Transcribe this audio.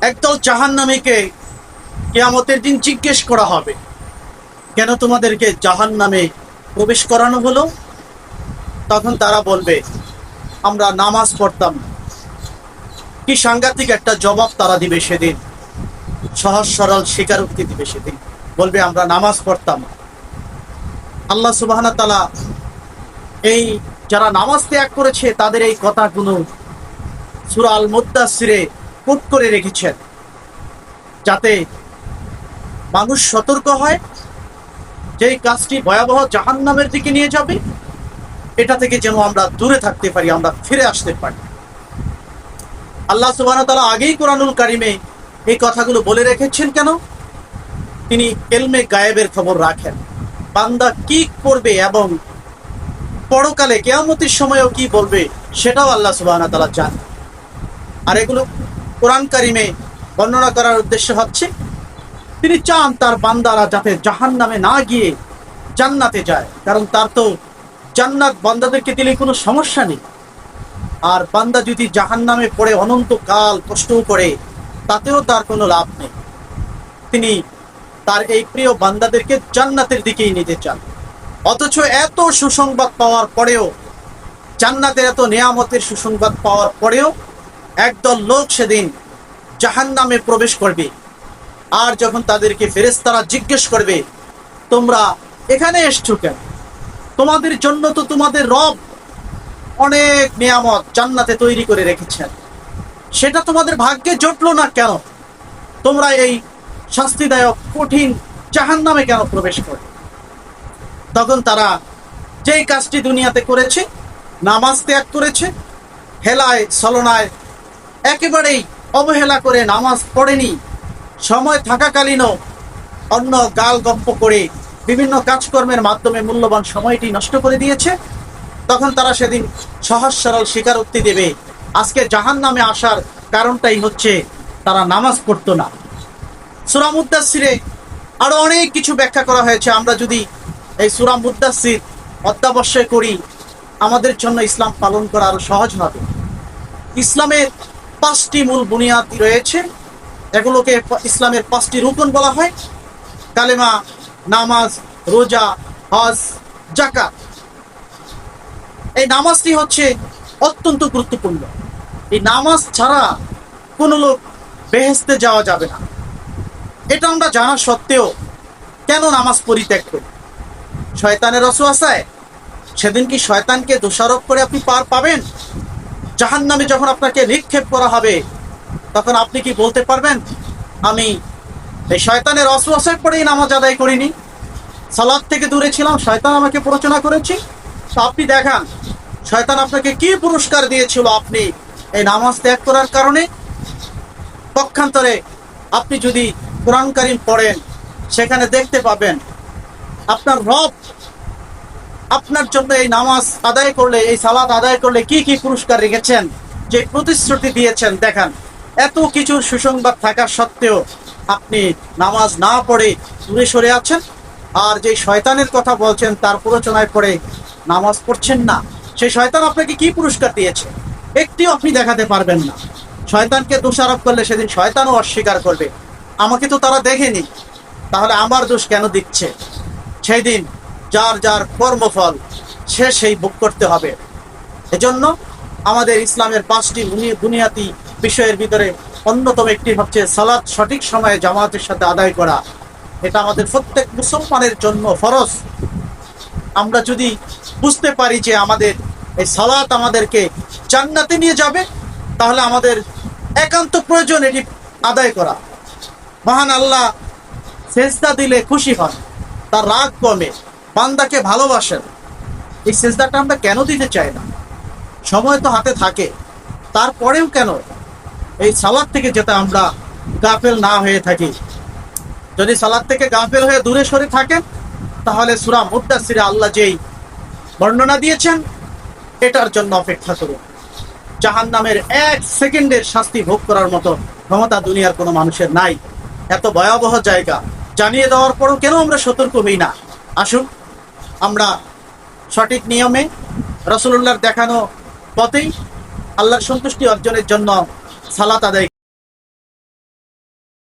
একদল জাহান্নামীকে কিয়ামতের দিন জিজ্ঞেস করা হবে, কেন তোমাদেরকে জাহান্নামে প্রবেশ করানো হলো? তখন তারা বলবে, আমরা নামাজ পড়তাম না। কি সাংঘাতিক একটা জবাব তারা দিবে সেদিন, সহজ সরল স্বীকারোক্তি দিবে সেদিন, বলবে আমরা নামাজ পড়তাম না। আল্লাহ সুবহানাহু ওয়া তাআলা এই যারা নামাজ ত্যাগ করেছে তাদের এই কথাগুলো সূরা আল মুদ্দাসসিরে কোট করে রেখেছেন, যাতে মানুষ সতর্ক হয় যে এই কাজটি ভয়াবহ জাহান্নামের দিকে নিয়ে যাবে, এটা থেকে যেন আমরা দূরে থাকতে পারি, আমরা ফিরে আসতে পারি। আল্লাহ সুবহানাহু ওয়া তাআলা আগেই কোরআনুল কারিমে এই কথাগুলো বলে রেখেছেন। কেন? তিনি ইলমে গায়েবের খবর রাখেন, বান্দা কি করবে এবং পরকালে কিয়ামতের সময়ও কি বলবে সেটাও আল্লাহ সুবহানাহু ওয়া তাআলা জানেন। আর এগুলো কোরআন কারিমে বর্ণনা করার উদ্দেশ্য হচ্ছে তিনি চান তার বান্দারা যাতে জাহান্নামে না গিয়ে জান্নাতে যায়, কারণ তার তো জান্নাত বান্দাদেরকে দিলে কোনো সমস্যা নেই। আর বান্দা যদি জাহান্নামে পড়ে অনন্তকাল কষ্ট করে, তাতেও তার কোনো লাভ নেই। তিনি তার এই প্রিয় বান্দাদেরকে জান্নাতের দিকেই নিতে চান। অথচ এত সুসংবাদ পাওয়ার পরেও, জান্নাতের এত নিয়ামতের সুসংবাদ পাওয়ার পরেও একদল লোক সেদিন জাহান্নামে প্রবেশ করবে। আর যখন তাদেরকে ফেরেশতারা জিজ্ঞেস করবে, তোমরা এখানে এসছো কেন? তোমাদের জন্য তো তোমাদের রব অনেক নিয়ামত জান্নাতে তৈরি করে রেখেছেন, সেটা তোমাদের ভাগ্যে জুটলো না কেন? তোমরা এই শাস্তিদায়ক কঠিন জাহান্নামে কেন প্রবেশ করো? তখন তারা যেই কাজটি দুনিয়াতে করেছে, নামাজ ত্যাগ করেছে, হেলায় ছলনায় একেবারেই অবহেলা করে নামাজ পড়েনি, সময় থাকাকালীনও অন্য গাল গপ্প করে বিভিন্ন কাজকর্মের মাধ্যমে মূল্যবান সময়টি নষ্ট করে দিয়েছে, তখন তারা সেদিন সহজ সরল স্বীকারোক্তি দেবে, আজকে জাহান্নামে আসার কারণটাই হচ্ছে তারা নামাজ পড়তো না। সূরা মুদ্দাসসিরে আরো অনেক কিছু ব্যাখ্যা করা হয়েছে। আমরা যদি এই সূরা মুদ্দাসসির অধ্যাবসায় করি, আমাদের জন্য ইসলাম পালন করা আরো সহজ হবে। ইসলামের 5টি মূল বুনিয়াদ রয়েছে, এগুলোকে ইসলামের 5টি রুকন বলা হয়: কালেমা, নামাজ, রোজা, হজ, যাকাত। এই নামাজটি হচ্ছে অত্যন্ত গুরুত্বপূর্ণ। এই নামাজ ছাড়া কোনো লোক বেহেশতে যাওয়া যাবে না। এটা আমরা জানা সত্ত্বেও কেন নামাজ পরিত্যাগ করি? শয়তানের ওয়াসওয়াসায়? সেদিন কি শয়তানকে দোষারোপ করে আপনি পার পাবেন? জাহান্নামে যখন আপনাকে নিক্ষেপ করা হবে, তখন আপনি কি বলতে পারবেন, আমি এই শয়তানের ওয়াসওয়াসায় পড়েই নামাজ আদায় করিনি, সালাত থেকে দূরে ছিলাম, শয়তান আমাকে প্ররোচনা করেছে? তো আপনি দেখান শয়তান আপনাকে কি পুরস্কার দিয়েছিল আপনি এই নামাজ ত্যাগ করার কারণে। পক্ষান্তরে আপনি যদি কোরআন কারীম পড়েন, সেখানে দেখতে পাবেন আপনার রব আপনার জন্য এই নামাজ আদায় করলে, এই সালাত আদায় করলে কি কি পুরস্কার রেখেছেন, যে প্রতিশ্রুতি দিয়েছেন। দেখান, এত কিছুর সুসংবাদ থাকা সত্ত্বেও আপনি নামাজ না পড়ে দূরে সরে আছেন, আর যে শয়তানের কথা বলছেন তার প্ররোচনায় পড়ে নামাজ পড়ছেন না। সেই শয়তান আপনাকে কি পুরস্কার দিয়েছে একটিও আপনি দেখাতে পারবেন না। শয়তানকে দোষারোপ করলে সেদিন শয়তানও অস্বীকার করবে, আমাকে তো তারা দেখেনি, তাহলে আমার দোষ কেন দিচ্ছে? সেই দিন যার যার কর্মফল সে সেই ভোগ করতে হবে। এজন্য আমাদের ইসলামের 5টি বুনিয়াদি বিষয়ের ভিতরে অন্যতম একটি হচ্ছে সালাত সঠিক সময়ে জামাতের সাথে আদায় করা। এটা আমাদের প্রত্যেক মুসলমানের জন্য ফরজ। আমরা যদি বুঝতে পারি যে আমাদের এই সালাত আমাদেরকে জান্নাতে নিয়ে যাবে, তাহলে আমাদের একান্ত প্রয়োজন এটি আদায় করা। মহান আল্লাহ সেজদা দিলে খুশি হন, তার রাগ কমে, বান্দাকে ভালোবাসেন। এই সেজদাটা আমরা কেন দিতে চাই না? সময় তো হাতে থাকে, তারপরেও কেন এই সালাত থেকে যাতে আমরা গাফেল না হয়ে থাকি। যদি সালাত থেকে গাফেল হয়ে দূরে সরে থাকেন, তাহলে সূরা মুদ্দাসসিরে আল্লাহ যেই বর্ণনা দিয়েছেন এটার জন্য অপেক্ষা করুন। জাহান্নামের 1 সেকেন্ডের শাস্তি ভোগ করার মতো ক্ষমতা দুনিয়ার কোনো মানুষের নাই। এত ভয়াবহ জায়গা জানিয়ে দেওয়ার পরও কেন আমরা সতর্ক হই না? আসুন আমরা সঠিক নিয়মে রাসূলুল্লাহর দেখানো পথেই আল্লাহর সন্তুষ্টি অর্জনের জন্য সালাত আদায়